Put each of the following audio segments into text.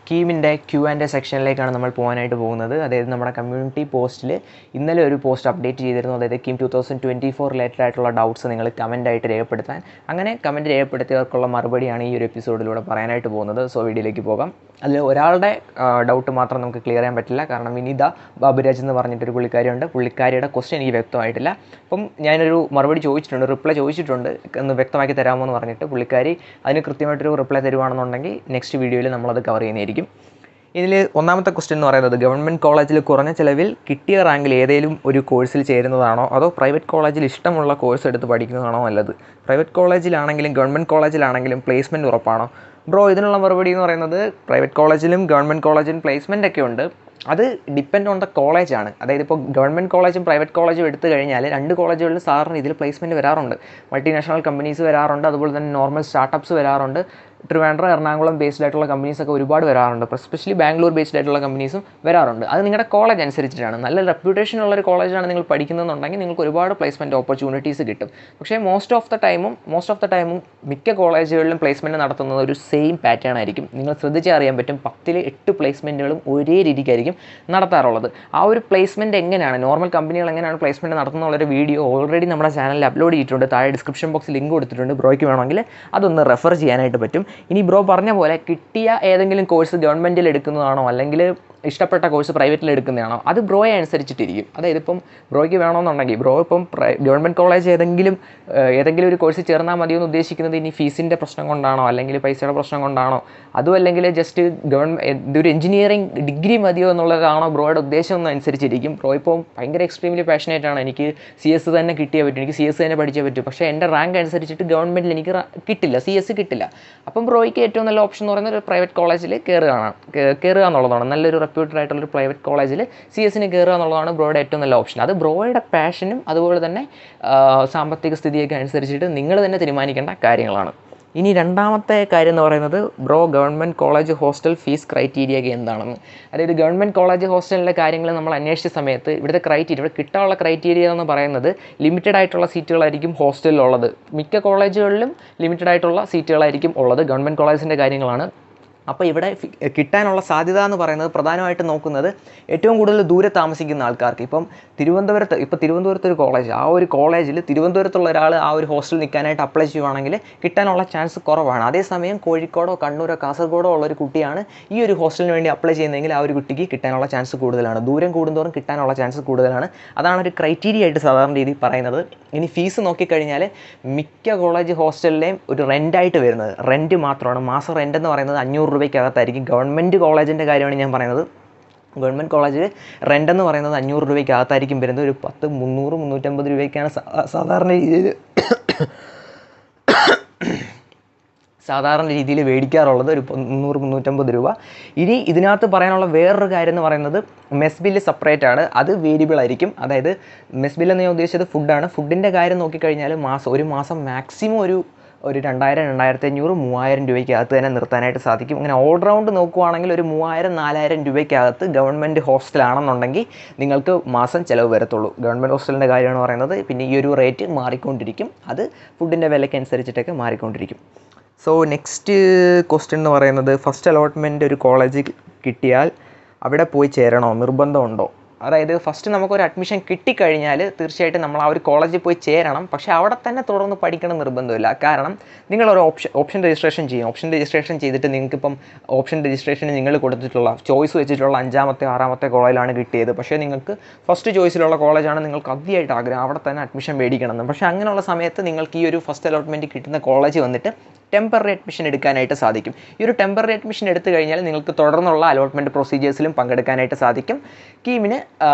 കീമിൻ്റെ Q&A സെക്ഷനിലേക്കാണ് നമ്മൾ പോകാനായിട്ട് പോകുന്നത്. അതായത് നമ്മുടെ കമ്മ്യൂണിറ്റി പോസ്റ്റിൽ ഇന്നലെ ഒരു പോസ്റ്റ് അപ്ഡേറ്റ് ചെയ്തിരുന്നു. അതായത് കീം 2024 റിലേറ്റഡ് ആയിട്ടുള്ള ഡൗട്ട്സ് നിങ്ങൾ കമൻറ്റായിട്ട് രേഖപ്പെടുത്താൻ. അങ്ങനെ കമൻറ്റ് രേഖപ്പെടുത്തിയവർക്കുള്ള മറുപടിയാണ് ഈ ഒരു എപ്പിസോഡിലൂടെ പറയാനായിട്ട് പോകുന്നത്. സോ വീഡിയോയിലേക്ക് പോകാം. അതിൽ ഒരാളുടെ ഡൗട്ട് മാത്രം നമുക്ക് ക്ലിയർ ചെയ്യാൻ പറ്റില്ല. കാരണം വിനീത ബാബുരാജ് എന്ന് പറഞ്ഞിട്ടൊരു പുള്ളിക്കാരിയുണ്ട്. പുള്ളിക്കാരിയുടെ ക്വസ്റ്റ്യൻ എനിക്ക് വ്യക്തമായിട്ടില്ല. അപ്പം ഞാനൊരു മറുപടി ചോദിച്ചിട്ടുണ്ട്, റിപ്ലൈ ചോദിച്ചിട്ടുണ്ട്, ഒന്ന് വ്യക്തമാക്കി തരാമോ എന്ന് പറഞ്ഞിട്ട് പുള്ളിക്കാരി അതിന് കൃത്യമായിട്ടൊരു റിപ്ലൈ തരുവാണെന്നുണ്ടെങ്കിൽ നെക്സ്റ്റ് വീഡിയോയിൽ നമ്മളത് കവർ ചെയ്യുന്നതായിരിക്കും. ഇതിൽ ഒന്നാമത്തെ ക്വസ്റ്റ്യൻ എന്ന് പറയുന്നത്, ഗവൺമെൻറ് കോളേജിൽ കുറഞ്ഞ ചിലവിൽ കിട്ടിയ റാങ്കിൽ ഏതെങ്കിലും ഒരു കോഴ്സിൽ ചേരുന്നതാണോ അതോ പ്രൈവറ്റ് കോളേജിൽ ഇഷ്ടമുള്ള കോഴ്സ് എടുത്ത് പഠിക്കുന്നതാണോ നല്ലത്? പ്രൈവറ്റ് കോളേജിലാണെങ്കിലും ഗവൺമെൻറ് കോളേജിലാണെങ്കിലും പ്ലേസ്മെൻറ്റ് ഉറപ്പാണോ? ബ്രോ, ഇതിനുള്ള മറുപടി എന്ന് പറയുന്നത് പ്രൈവറ്റ് കോളേജിലും ഗവൺമെൻറ് കോളേജിലും പ്ലേസ്മെൻ്റ് ഒക്കെ ഉണ്ട്. അത് ഡിപ്പെൻഡ് ഓൺ ദ കോളേജാണ്. അതായത് ഇപ്പോൾ ഗവൺമെൻറ് കോളേജും പ്രൈവറ്റ് കോളേജും എടുത്തു കഴിഞ്ഞാൽ രണ്ട് കോളേജുകളിൽ സാധാരണ ഇതിൽ പ്ലേസ്മെൻറ്റ് വരാറുണ്ട്. മൾട്ടിനാഷണൽ കമ്പനീസ് വരാറുണ്ട്, അതുപോലെ തന്നെ നോർമൽ സ്റ്റാർട്ടപ്പ്സ് വരാറുണ്ട്. ട്രിവാൻഡ്രം, എറണാകുളം ബേസ്ഡ് ആയിട്ടുള്ള കമ്പനീസൊക്കെ ഒരുപാട് വരാറുണ്ട്. എസ്പെഷ്യലി ബാംഗ്ലൂർ ബേസ്ഡ് ആയിട്ടുള്ള കമ്പനീസും വരാറുണ്ട്. അത് നിങ്ങളുടെ കോളേജ് അനുസരിച്ചിട്ടാണ്. നല്ല റെപ്യൂട്ടേഷൻ ഉള്ളൊരു കോളേജാണ് നിങ്ങൾ പഠിക്കുന്നതെന്നുണ്ടെങ്കിൽ നിങ്ങൾക്ക് ഒരുപാട് പ്ലേസ്മെൻറ്റ് ഓപ്പർച്യൂണിറ്റീസ് കിട്ടും. പക്ഷേ മോസ്റ്റ് ഓഫ് ദ ടൈമും മിക്ക കോളേജുകളിലും പ്ലേസ്മെൻറ്റ് നടത്തുന്നത് ഒരു സെയിം പാറ്റേൺ ആയിരിക്കും. നിങ്ങൾ ശ്രദ്ധിച്ചാൽ അറിയാൻ പറ്റും, 10ൽ 8 പ്ലേസ്മെൻറ്റുകളും ഒരേ രീതിക്കായിരിക്കും നടത്താറുള്ളത്. ആ ഒരു പ്ലേസ്മെൻറ്റ് എങ്ങനെയാണ്, നോർമൽ കമ്പനികൾ എങ്ങനെയാണ് പ്ലേസ്മെൻറ്റ് നടത്തുന്നുള്ളൊരു വീഡിയോ ഓൾറെഡി നമ്മുടെ ചാനലിൽ അപ്ലോഡ് ചെയ്തിട്ടുണ്ട്. താഴെ ഡിസ്ക്രിപ്ഷൻ ബോക്സിൽ ലിങ്ക് കൊടുത്തിട്ടുണ്ട്. ബ്രോയ്ക്ക് വേണമെങ്കിൽ അതൊന്ന് റെഫർ ചെയ്യാനായിട്ട് പറ്റും. ഇനി ബ്രോ പറഞ്ഞ പോലെ കിട്ടിയ ഏതെങ്കിലും കോഴ്സ് ഗവൺമെൻറ്റിൽ എടുക്കുന്നതാണോ അല്ലെങ്കിൽ ഇഷ്ടപ്പെട്ട കോഴ്സ് പ്രൈവറ്റിൽ എടുക്കുന്നതാണോ, അത് ബ്രോയെ അനുസരിച്ചിട്ടിരിക്കും. അതായത് ഇപ്പം ബ്രോയ്ക്ക് വേണമെന്നുണ്ടെങ്കിൽ ബ്രോ ഇപ്പം ഗവൺമെൻറ് കോളേജ് ഏതെങ്കിലും ഒരു കോഴ്സ് ചേർന്നാൽ മതിയെന്ന് ഉദ്ദേശിക്കുന്നത് ഇനി ഫീസിൻ്റെ പ്രശ്നം കൊണ്ടാണോ അല്ലെങ്കിൽ പൈസയുടെ പ്രശ്നം കൊണ്ടാണോ, അതും അല്ലെങ്കിൽ ജസ്റ്റ് ഇതൊരു എഞ്ചിനീയറിംഗ് ഡിഗ്രി മതിയോ എന്നുള്ളതാണോ ബ്രോയുടെ ഉദ്ദേശം എന്ന് അനുസരിച്ചിരിക്കും. ബ്രോ ഇപ്പോൾ ഭയങ്കര എക്സ്ട്രീംലി പാഷനേറ്റാണ്, എനിക്ക് CS തന്നെ കിട്ടിയേ പറ്റും, എനിക്ക് CS തന്നെ പഠിച്ചേ പറ്റും, പക്ഷേ എൻ്റെ റാങ്ക് അനുസരിച്ചിട്ട് ഗവൺമെൻറ്റിൽ എനിക്ക് കിട്ടില്ല, CS കിട്ടില്ല. അപ്പം ബ്രോയ്ക്ക് ഏറ്റവും നല്ല ഓപ്ഷൻ എന്ന് പറയുന്നത് ഒരു പ്രൈവറ്റ് കോളേജിൽ കയറുക എന്നുള്ളതാണ്. നല്ലൊരു റെപ്യൂട്ടഡ് ആയിട്ടുള്ളൊരു പ്രൈവറ്റ് കോളേജിൽ CS-ന് കയറുക എന്നുള്ളതാണ് ബ്രോയുടെ ഏറ്റവും നല്ല ഓപ്ഷൻ. അത് ബ്രോയുടെ പാഷനും അതുപോലെ തന്നെ സാമ്പത്തിക സ്ഥിതിയൊക്കെ അനുസരിച്ചിട്ട് നിങ്ങൾ തന്നെ തീരുമാനിക്കേണ്ട കാര്യങ്ങളാണ്. ഇനി രണ്ടാമത്തെ കാര്യം എന്ന് പറയുന്നത്, bro government college hostel fees criteria എന്താണെന്ന്. അതായത് ഗവൺമെൻറ് കോളേജ് ഹോസ്റ്റലിൻ്റെ കാര്യങ്ങൾ നമ്മൾ അന്വേഷിച്ച സമയത്ത് ഇവിടെ കിട്ടാനുള്ള ക്രൈറ്റീരിയ എന്ന് പറയുന്നത് ലിമിറ്റഡ് ആയിട്ടുള്ള സീറ്റുകളായിരിക്കും ഹോസ്റ്റലിലുള്ളത്. മിക്ക കോളേജുകളിലും ലിമിറ്റഡ് ആയിട്ടുള്ള സീറ്റുകളായിരിക്കും ഉള്ളത്. ഗവൺമെൻറ് കോളേജിൻ്റെ കാര്യങ്ങളാണ്. അപ്പോൾ ഇവിടെ കിട്ടാനുള്ള സാധ്യത എന്ന് പറയുന്നത് പ്രധാനമായിട്ട് നോക്കുന്നത് ഏറ്റവും കൂടുതൽ ദൂരെ താമസിക്കുന്ന ആൾക്കാർക്ക്. ഇപ്പം തിരുവനന്തപുരത്ത് ഒരു കോളേജ്, ആ ഒരു കോളേജിൽ തിരുവനന്തപുരത്തുള്ള ഒരാൾ ആ ഒരു ഹോസ്റ്റലിൽ നിൽക്കാനായിട്ട് അപ്ലൈ ചെയ്യുവാണെങ്കിൽ കിട്ടാനുള്ള ചാൻസ് കുറവാണ്. അതേസമയം കോഴിക്കോടോ കണ്ണൂരോ കാസർഗോഡോ ഉള്ളൊരു കുട്ടിയാണ് ഈ ഒരു ഹോസ്റ്റലിന് വേണ്ടി അപ്ലൈ ചെയ്യുന്നതെങ്കിൽ ആ ഒരു കുട്ടിക്ക് കിട്ടാനുള്ള ചാൻസ് കൂടുതലാണ്. ദൂരം കൂടുന്തോറും കിട്ടാനുള്ള ചാൻസ് കൂടുതലാണ്. അതാണ് ഒരു ക്രൈറ്റീരിയ ആയിട്ട് സാധാരണ രീതിയിൽ പറയുന്നത്. ഇനി ഫീസ് നോക്കിക്കഴിഞ്ഞാൽ മിക്ക കോളേജ് ഹോസ്റ്റലിലെയും ഒരു റെൻ്റായിട്ട് വരുന്നത് റെൻറ്റ് മാത്രമാണ്. മാസം റെൻ്റ് എന്ന് പറയുന്നത് 500 രൂപയ്ക്കകത്തായിരിക്കും. ഗവൺമെൻറ് കോളേജിൻ്റെ കാര്യമാണ് ഞാൻ പറയുന്നത്. ഗവൺമെൻറ് കോളേജിൽ റെൻ്റ് എന്ന് പറയുന്നത് 500 രൂപയ്ക്കകത്തായിരിക്കും വരുന്നത്. ഒരു 300-350 രൂപയ്ക്കാണ് സാധാരണ രീതിയിൽ മേടിക്കാറുള്ളത്, ഒരു 300-350 രൂപ. ഇനി ഇതിനകത്ത് പറയാനുള്ള വേറൊരു കാര്യം എന്ന് പറയുന്നത്, മെസ് ബില്ല് സെപ്പറേറ്റ് ആണ്, അത് വേരിയബിൾ ആയിരിക്കും. അതായത് മെസ് ബില്ലെന്ന് ഞാൻ ഉദ്ദേശിച്ചത് ഫുഡാണ്. ഫുഡിൻ്റെ കാര്യം നോക്കിക്കഴിഞ്ഞാൽ ഒരു മാസം മാക്സിമം ഒരു 2000, 2500, 3000 രൂപയ്ക്കകത്ത് തന്നെ നിർത്താനായിട്ട് സാധിക്കും. അങ്ങനെ ഓൾറൗണ്ട് നോക്കുവാണെങ്കിൽ ഒരു 3000-4000 രൂപയ്ക്കകത്ത് ഗവൺമെൻറ് ഹോസ്റ്റലാണെന്നുണ്ടെങ്കിൽ നിങ്ങൾക്ക് മാസം ചിലവ് വരത്തുള്ളൂ. ഗവൺമെൻറ് ഹോസ്റ്റലിൻ്റെ കാര്യമാണ് പറയുന്നത്. പിന്നെ ഈ ഒരു റേറ്റ് മാറിക്കൊണ്ടിരിക്കും, അത് ഫുഡിൻ്റെ വിലയ്ക്ക് അനുസരിച്ചിട്ടൊക്കെ മാറിക്കൊണ്ടിരിക്കും. സോ നെക്സ്റ്റ് ക്വസ്റ്റ്യൻ എന്ന് പറയുന്നത്, ഫസ്റ്റ് അലോട്ട്മെൻറ്റ് ഒരു കോളേജിൽ കിട്ടിയാൽ അവിടെ പോയി ചേരണോ, നിർബന്ധമുണ്ടോ? അതായത് ഫസ്റ്റ് നമുക്കൊരു അഡ്മിഷൻ കിട്ടിക്കഴിഞ്ഞാൽ തീർച്ചയായിട്ടും നമ്മൾ ആ ഒരു കോളേജിൽ പോയി ചേരണം. പക്ഷേ അവിടെ തന്നെ തുടർന്ന് പഠിക്കണം നിർബന്ധമില്ല. കാരണം നിങ്ങളൊരു ഓപ്ഷൻ രജിസ്ട്രേഷൻ ചെയ്യും. ഓപ്ഷൻ രജിസ്ട്രേഷൻ ചെയ്തിട്ട് നിങ്ങൾക്കിപ്പം ഓപ്ഷൻ രജിസ്ട്രേഷന് നിങ്ങൾ കൊടുത്തിട്ടുള്ള ചോയ്സ് വെച്ചിട്ടുള്ള 5ാമത്തെ 6ാമത്തെ കോളേജിലാണ് കിട്ടിയത്. പക്ഷേ നിങ്ങൾക്ക് ഫസ്റ്റ് ചോയ്സിലുള്ള കോളേജാണ് നിങ്ങൾക്ക് അതിയായിട്ട് ആഗ്രഹം, അവിടെ തന്നെ അഡ്മിഷൻ മേടിക്കണമെന്ന്. പക്ഷേ അങ്ങനെയുള്ള സമയത്ത് നിങ്ങൾക്ക് ഈ ഒരു ഫസ്റ്റ് അലോട്ട്മെൻറ്റ് കിട്ടുന്ന കോളേജ് വന്നിട്ട് ടെമ്പററി അഡ്മിഷൻ എടുക്കാനായിട്ട് സാധിക്കും. ഈ ഒരു ടെമ്പററി അഡ്മിഷൻ എടുത്തു കഴിഞ്ഞാൽ നിങ്ങൾക്ക് തുടർന്നുള്ള അലോട്ട്മെൻറ്റ് പ്രൊസീജിയേഴ്സിലും പങ്കെടുക്കാനായിട്ട് സാധിക്കും. കീമിന്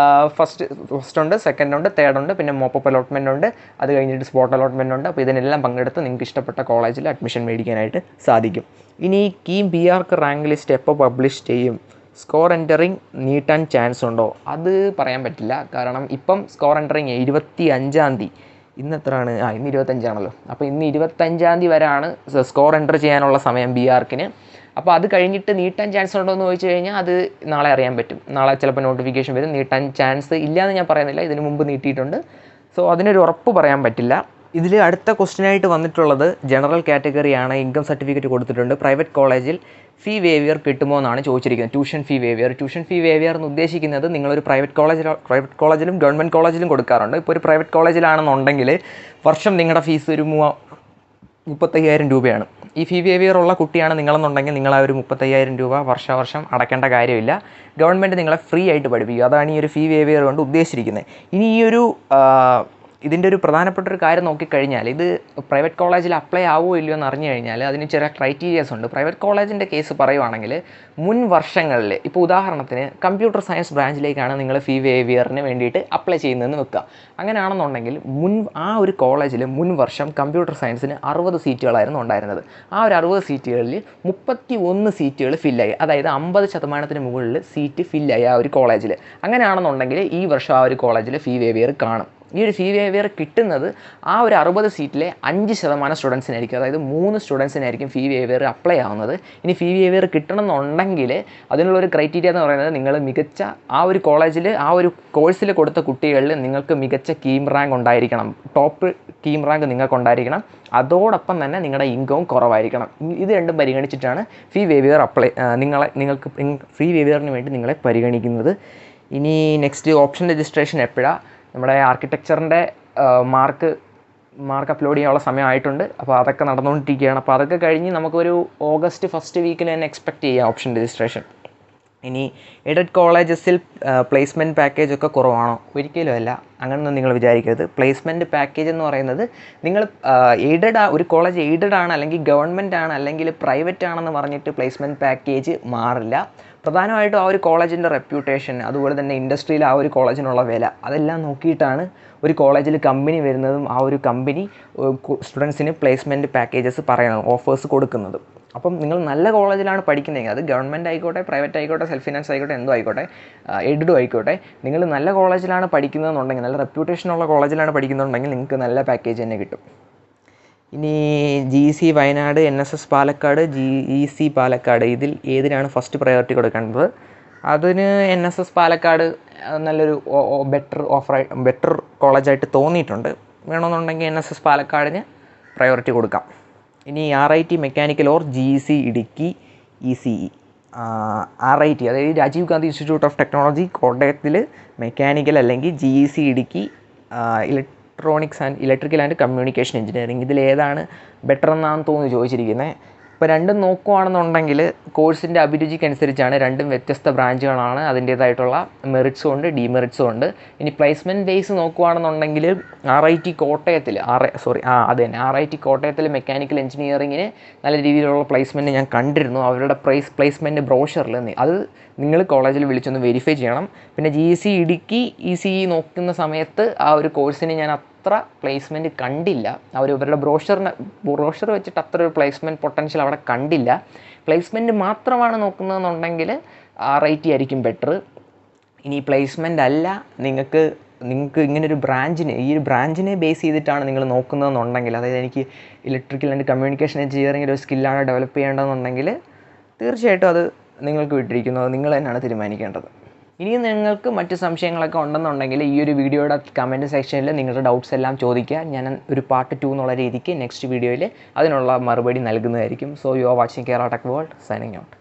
ഫസ്റ്റ് ഉണ്ട്, സെക്കൻഡ് ഉണ്ട്, തേർഡ് ഉണ്ട്, പിന്നെ മോപ്പപ്പ് അലോട്ട്മെൻ്റ് ഉണ്ട്, അത് കഴിഞ്ഞിട്ട് സ്പോട്ട് അലോട്ട്മെൻ്റ് ഉണ്ട്. അപ്പോൾ ഇതിനെല്ലാം പങ്കെടുത്ത് നിങ്ങൾക്ക് ഇഷ്ടപ്പെട്ട കോളേജിൽ അഡ്മിഷൻ മേടിക്കാനായിട്ട് സാധിക്കും. ഇനി കീം BRക്ക് റാങ്ക് ലിസ്റ്റ് എപ്പോൾ പബ്ലിഷ് ചെയ്യും? സ്കോർ എൻറ്ററിങ് നീട്ടാൻ ചാൻസ് ഉണ്ടോ? അത് പറയാൻ പറ്റില്ല. കാരണം ഇപ്പം സ്കോർ എൻറ്ററിങ് 25-ാം തീയതി, ഇന്ന് എത്രയാണ്? ഇന്ന് 25ആണല്ലോ. അപ്പോൾ ഇന്ന് 25-ാം തീയതി വരെയാണ് സ്കോർ എൻ്റർ ചെയ്യാനുള്ള സമയം BRക്കിന്. അപ്പോൾ അത് കഴിഞ്ഞിട്ട് നീട്ടാൻ ചാൻസ് ഉണ്ടോ എന്ന് ചോദിച്ചു കഴിഞ്ഞാൽ അത് നാളെ അറിയാൻ പറ്റും. നാളെ ചിലപ്പോൾ നോട്ടിഫിക്കേഷൻ വരും. നീട്ടാൻ ചാൻസ് ഇല്ലയെന്ന് ഞാൻ പറയുന്നില്ല, ഇതിന് മുമ്പ് നീട്ടിയിട്ടുണ്ട്. സോ അതിനൊരു ഉറപ്പ് പറയാൻ പറ്റില്ല. ഇതിൽ അടുത്ത ക്വസ്റ്റ്യനായിട്ട് വന്നിട്ടുള്ളത് ജനറൽ കാറ്റഗറിയാണ്. ഇൻകം സർട്ടിഫിക്കറ്റ് കൊടുത്തിട്ടുണ്ട്. പ്രൈവറ്റ് കോളേജിൽ ഫീ വേവിയർ കിട്ടുമോ എന്നാണ് ചോദിച്ചിരിക്കുന്നത്. ട്യൂഷൻ ഫീ വേവിയർ എന്ന് ഉദ്ദേശിക്കുന്നത് നിങ്ങളൊരു പ്രൈവറ്റ് കോളേജിലും ഗവൺമെൻറ് കോളേജിലും കൊടുക്കാറുണ്ട്. ഇപ്പോൾ ഒരു പ്രൈവറ്റ് കോളേജിലാണെന്നുണ്ടെങ്കിൽ വർഷം നിങ്ങളുടെ ഫീസ് ഒരു 35,000 രൂപയാണ്. ഈ ഫീ വേവിയർ ഉള്ള കുട്ടിയാണ് നിങ്ങളെന്നുണ്ടെങ്കിൽ നിങ്ങൾ ആ ഒരു 35,000 രൂപ വർഷം അടയ്ക്കേണ്ട കാര്യമില്ല. ഗവൺമെൻറ് നിങ്ങളെ ഫ്രീ ആയിട്ട് പഠിപ്പിക്കും. അതാണ് ഈ ഒരു ഫീ വേവിയർ കൊണ്ട് ഉദ്ദേശിച്ചിരിക്കുന്നത്. ഇനി ഈ ഒരു ഇതിൻ്റെ ഒരു പ്രധാനപ്പെട്ട ഒരു കാര്യം നോക്കിക്കഴിഞ്ഞാൽ, ഇത് പ്രൈവറ്റ് കോളേജിൽ അപ്ലൈ ആവുമോ ഇല്ലയോ എന്ന് അറിഞ്ഞു കഴിഞ്ഞാൽ അതിന് ചില ക്രൈറ്റീരിയാസ് ഉണ്ട്. പ്രൈവറ്റ് കോളേജിൻ്റെ കേസ് പറയുവാണെങ്കിൽ മുൻ വർഷങ്ങളിൽ, ഇപ്പോൾ ഉദാഹരണത്തിന് കമ്പ്യൂട്ടർ സയൻസ് ബ്രാഞ്ചിലേക്കാണ് നിങ്ങൾ ഫീ വേവിയറിന് വേണ്ടിയിട്ട് അപ്ലൈ ചെയ്യുന്നതെന്ന് വെക്കുക. അങ്ങനെയാണെന്നുണ്ടെങ്കിൽ ആ ഒരു കോളേജിൽ മുൻ വർഷം കമ്പ്യൂട്ടർ സയൻസിന് 60 സീറ്റുകളായിരുന്നു ഉണ്ടായിരുന്നത്. ആ ഒരു 60 സീറ്റുകളിൽ 31 സീറ്റുകൾ ഫില്ലായി. അതായത് 50% മുകളിൽ സീറ്റ് ഫില്ലായി ആ ഒരു കോളേജിൽ. അങ്ങനെയാണെന്നുണ്ടെങ്കിൽ ഈ വർഷം ആ ഒരു കോളേജിൽ ഫീ വേവിയർ കാണും. ഈ ഒരു ഫീ വേവിയർ കിട്ടുന്നത് ആ ഒരു 60 സീറ്റിലെ 5% സ്റ്റുഡൻസിനായിരിക്കും. അതായത് 3 സ്റ്റുഡൻസിനായിരിക്കും ഫീ വേവിയർ അപ്ലൈ ആവുന്നത്. ഇനി ഫീ വേവിയർ കിട്ടണമെന്നുണ്ടെങ്കിൽ അതിനുള്ളൊരു ക്രൈറ്റീരിയ എന്ന് പറയുന്നത് നിങ്ങൾ മികച്ച ആ ഒരു കോളേജിൽ ആ ഒരു കോഴ്സിൽ കൊടുത്ത കുട്ടികളിൽ നിങ്ങൾക്ക് മികച്ച കീം റാങ്ക് ഉണ്ടായിരിക്കണം. ടോപ്പ് കീം റാങ്ക് നിങ്ങൾക്കുണ്ടായിരിക്കണം. അതോടൊപ്പം തന്നെ നിങ്ങളുടെ ഇൻകവും കുറവായിരിക്കണം. ഇത് രണ്ടും പരിഗണിച്ചിട്ടാണ് ഫീ വേവിയർ നിങ്ങൾക്ക് ഫീ വേവിയറിന് വേണ്ടി നിങ്ങളെ പരിഗണിക്കുന്നത്. ഇനി നെക്സ്റ്റ് ഓപ്ഷൻ രജിസ്ട്രേഷൻ എപ്പോഴാണ്? നമ്മുടെ ആർക്കിടെക്ചറിൻ്റെ മാർക്ക് അപ്ലോഡ് ചെയ്യാനുള്ള സമയമായിട്ടുണ്ട്. അപ്പോൾ അതൊക്കെ നടന്നുകൊണ്ടിരിക്കുകയാണ്. അപ്പോൾ അതൊക്കെ കഴിഞ്ഞ് നമുക്കൊരു ഓഗസ്റ്റ് ഫസ്റ്റ് വീക്കിൽ തന്നെ എക്സ്പെക്റ്റ് ചെയ്യാം ഓപ്ഷൻ രജിസ്ട്രേഷൻ. ഇനി എയ്ഡഡ് കോളേജസിൽ പ്ലേസ്മെൻറ്റ് പാക്കേജ് ഒക്കെ കുറവാണോ? ഒരിക്കലും അല്ല. അങ്ങനെയൊന്നും നിങ്ങൾ വിചാരിക്കരുത്. പ്ലേസ്മെൻറ്റ് പാക്കേജ് എന്ന് പറയുന്നത് നിങ്ങൾ ഒരു കോളേജ് എയ്ഡഡ് ആണ്, അല്ലെങ്കിൽ ഗവൺമെൻറ് ആണ്, അല്ലെങ്കിൽ പ്രൈവറ്റ് ആണെന്ന് പറഞ്ഞിട്ട് പ്ലേസ്മെൻറ്റ് പാക്കേജ് മാറില്ല. പ്രധാനമായിട്ടും ആ ഒരു കോളേജിൻ്റെ റെപ്യൂട്ടേഷൻ, അതുപോലെ തന്നെ ഇൻഡസ്ട്രിയിൽ ആ ഒരു കോളേജിനുള്ള വില, അതെല്ലാം നോക്കിയിട്ടാണ് ഒരു കോളേജിൽ കമ്പനി വരുന്നതും ആ ഒരു കമ്പനി സ്റ്റുഡൻസിന് പ്ലേസ്മെൻറ്റ് പാക്കേജസ് പറയുന്നത്, ഓഫേഴ്സ് കൊടുക്കുന്നത്. അപ്പം നിങ്ങൾ നല്ല കോളേജിലാണ് പഠിക്കുന്നതെങ്കിൽ, അത് ഗവൺമെൻറ് ആയിക്കോട്ടെ, പ്രൈവറ്റ് ആയിക്കോട്ടെ, സെൽഫ് ഫിനാൻസ് ആയിക്കോട്ടെ, എന്തോ ആയിക്കോട്ടെ, എയ്ഡും ആയിക്കോട്ടെ, നിങ്ങൾ നല്ല കോളേജിലാണ് പഠിക്കുന്നതെന്നുണ്ടെങ്കിൽ, നല്ല റെപ്യൂട്ടേഷനുള്ള കോളേജിലാണ് പഠിക്കുന്നുണ്ടെങ്കിൽ നിങ്ങൾക്ക് നല്ല പാക്കേജ് തന്നെ കിട്ടും. ഇനി GC Wayanad, NSS Palakkad, GEC Palakkad, ഇതിൽ ഏതിനാണ് ഫസ്റ്റ് പ്രയോറിറ്റി കൊടുക്കേണ്ടത്? അതിന് NSS പാലക്കാട് നല്ലൊരു ബെറ്റർ കോളേജായിട്ട് തോന്നിയിട്ടുണ്ട്. വേണമെന്നുണ്ടെങ്കിൽ NSS പാലക്കാടിന് പ്രയോറിറ്റി കൊടുക്കാം. ഇനി RIT mechanical or GEC Idukki ECE. RIT അതായത് Rajiv Gandhi institute of technology കോട്ടയത്തിൽ മെക്കാനിക്കൽ, അല്ലെങ്കിൽ GEC Idukki electrical and communication engineering. ഇതിലേതാണ് ബെറ്റർ എന്നാണ് തോന്നി ചോദിച്ചിരിക്കുന്നത്. ഇപ്പോൾ രണ്ടും നോക്കുകയാണെന്നുണ്ടെങ്കിൽ കോഴ്സിൻ്റെ അഭിരുചിക്കനുസരിച്ചാണ്. രണ്ടും വ്യത്യസ്ത ബ്രാഞ്ചുകളാണ്. അതിൻ്റേതായിട്ടുള്ള മെറിറ്റ്സും ഉണ്ട്, ഡിമെറിറ്റ്സും ഉണ്ട്. ഇനി പ്ലേസ്മെൻറ്റ് ബേസ് നോക്കുകയാണെന്നുണ്ടെങ്കിൽ RIT കോട്ടയത്തിൽ RIT കോട്ടയത്തിൽ മെക്കാനിക്കൽ എഞ്ചിനീയറിങ്ങിന് നല്ല രീതിയിലുള്ള പ്ലേസ്മെൻറ്റ് ഞാൻ കണ്ടിരുന്നു. അവരുടെ പ്ലേസ്മെൻറ്റ് ബ്രോഷറിൽ അത് നിങ്ങൾ കോളേജിൽ വിളിച്ചൊന്ന് വെരിഫൈ ചെയ്യണം. പിന്നെ GEC ഇടുക്കി ECE നോക്കുന്ന സമയത്ത് ആ ഒരു കോഴ്സിന് ഞാൻ അത്ര പ്ലേസ്മെൻറ്റ് കണ്ടില്ല. ഇവരുടെ ബ്രോഷർ വെച്ചിട്ട് അത്ര ഒരു പ്ലേസ്മെൻറ്റ് പൊട്ടൻഷ്യൽ അവിടെ കണ്ടില്ല. പ്ലേസ്മെൻറ്റ് മാത്രമാണ് നോക്കുന്നതെന്നുണ്ടെങ്കിൽ RIT ആയിരിക്കും ബെറ്റർ. ഇനി പ്ലേസ്മെൻ്റ് അല്ല, നിങ്ങൾക്ക് ഇങ്ങനൊരു ഈ ഒരു ബ്രാഞ്ചിനെ ബേസ് ചെയ്തിട്ടാണ് നിങ്ങൾ നോക്കുന്നതെന്നുണ്ടെങ്കിൽ, അതായത് എനിക്ക് ഇലക്ട്രിക്കൽ ആൻഡ് കമ്മ്യൂണിക്കേഷൻ എഞ്ചിനീയറിംഗ് ഒരു സ്കില്ലാണ് ഡെവലപ്പ് ചെയ്യേണ്ടതെന്നുണ്ടെങ്കിൽ തീർച്ചയായിട്ടും അത് നിങ്ങൾക്ക് വിട്ടിരിക്കുന്നത്, നിങ്ങൾ തന്നെയാണ് തീരുമാനിക്കേണ്ടത്. ഇനിയും നിങ്ങൾക്ക് മറ്റ് സംശയങ്ങളൊക്കെ ഉണ്ടെന്നുണ്ടെങ്കിൽ ഈ ഒരു വീഡിയോയുടെ കമൻറ്റ് സെക്ഷനിൽ നിങ്ങളുടെ ഡൗട്ട്സ് എല്ലാം ചോദിക്കുക. ഞാൻ ഒരു പാർട്ട് 2 എന്നുള്ള രീതിക്ക് നെക്സ്റ്റ് വീഡിയോയിൽ അതിനുള്ള മറുപടി നൽകുന്നതായിരിക്കും. So you are watching Kerala tech world, signing out.